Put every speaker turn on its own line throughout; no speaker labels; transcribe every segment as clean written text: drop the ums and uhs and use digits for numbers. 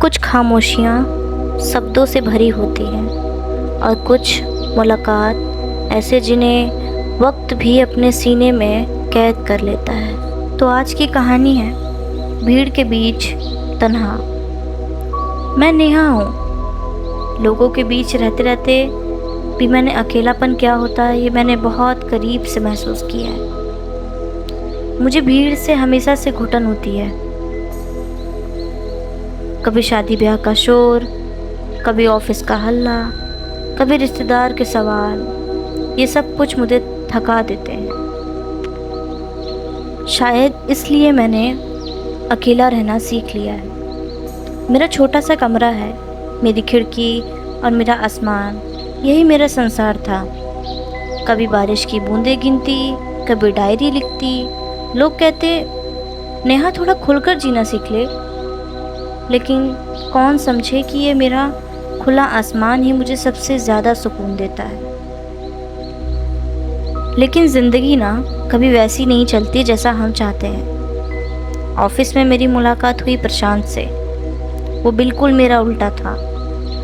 कुछ खामोशियाँ शब्दों से भरी होती हैं और कुछ मुलाकात ऐसे जिन्हें वक्त भी अपने सीने में कैद कर लेता है। तो आज की कहानी है भीड़ के बीच तन्हा। मैं नेहा हूँ। लोगों के बीच रहते रहते भी मैंने अकेलापन क्या होता है ये मैंने बहुत करीब से महसूस किया है। मुझे भीड़ से हमेशा से घुटन होती है। कभी शादी ब्याह का शोर, कभी ऑफिस का हल्ला, कभी रिश्तेदार के सवाल, ये सब कुछ मुझे थका देते हैं। शायद इसलिए मैंने अकेला रहना सीख लिया है। मेरा छोटा सा कमरा है, मेरी खिड़की और मेरा आसमान, यही मेरा संसार था। कभी बारिश की बूंदें गिनती, कभी डायरी लिखती। लोग कहते नेहा थोड़ा खुलकर जीना सीख ले, लेकिन कौन समझे कि ये मेरा खुला आसमान ही मुझे सबसे ज़्यादा सुकून देता है। लेकिन ज़िंदगी ना कभी वैसी नहीं चलती जैसा हम चाहते हैं। ऑफिस में मेरी मुलाकात हुई प्रशांत से। वो बिल्कुल मेरा उल्टा था,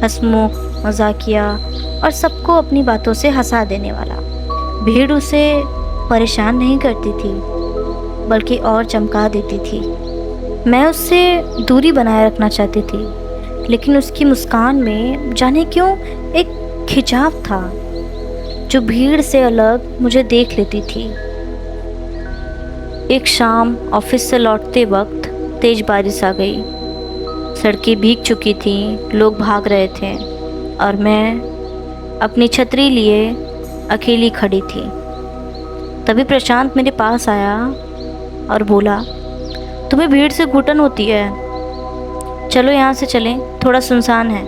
हंसमुख, मजाकिया और सबको अपनी बातों से हंसा देने वाला। भीड़ उसे परेशान नहीं करती थी, बल्कि और चमका देती थी। मैं उससे दूरी बनाए रखना चाहती थी, लेकिन उसकी मुस्कान में जाने क्यों एक खिंचाव था जो भीड़ से अलग मुझे देख लेती थी। एक शाम ऑफिस से लौटते वक्त तेज बारिश आ गई। सड़कें भीग चुकी थीं, लोग भाग रहे थे और मैं अपनी छतरी लिए अकेली खड़ी थी। तभी प्रशांत मेरे पास आया और बोला, तुम्हें भीड़ से घुटन होती है, चलो यहाँ से चलें, थोड़ा सुनसान है।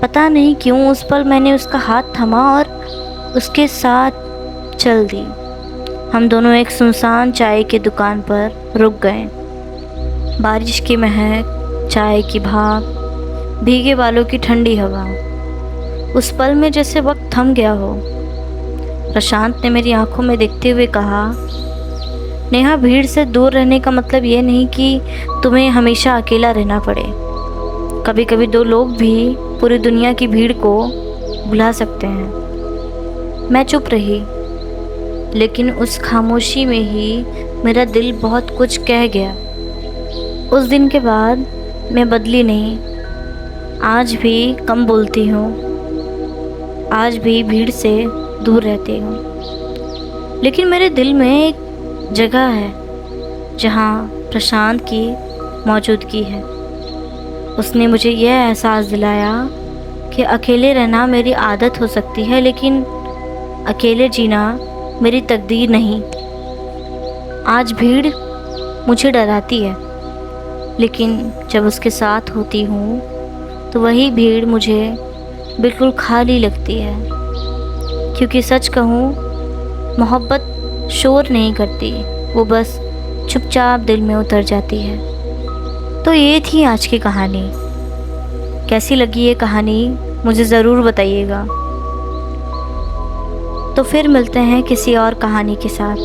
पता नहीं क्यों उस पल मैंने उसका हाथ थमा और उसके साथ चल दी। हम दोनों एक सुनसान चाय की दुकान पर रुक गए। बारिश की महक, चाय की भाप, भीगे बालों की ठंडी हवा, उस पल में जैसे वक्त थम गया हो। प्रशांत ने मेरी आंखों में देखते हुए कहा, नेहा, भीड़ से दूर रहने का मतलब ये नहीं कि तुम्हें हमेशा अकेला रहना पड़े। कभी कभी दो लोग भी पूरी दुनिया की भीड़ को भुला सकते हैं। मैं चुप रही, लेकिन उस खामोशी में ही मेरा दिल बहुत कुछ कह गया। उस दिन के बाद मैं बदली नहीं। आज भी कम बोलती हूँ, आज भी भीड़ से दूर रहती हूँ, लेकिन मेरे दिल में एक जगह है जहाँ प्रशांत की मौजूदगी है। उसने मुझे यह एहसास दिलाया कि अकेले रहना मेरी आदत हो सकती है, लेकिन अकेले जीना मेरी तकदीर नहीं। आज भीड़ मुझे डराती है, लेकिन जब उसके साथ होती हूँ तो वही भीड़ मुझे बिल्कुल खाली लगती है। क्योंकि सच कहूँ, मोहब्बत शोर नहीं करती, वो बस चुपचाप दिल में उतर जाती है। तो ये थी आज की कहानी। कैसी लगी ये कहानी मुझे ज़रूर बताइएगा। तो फिर मिलते हैं किसी और कहानी के साथ।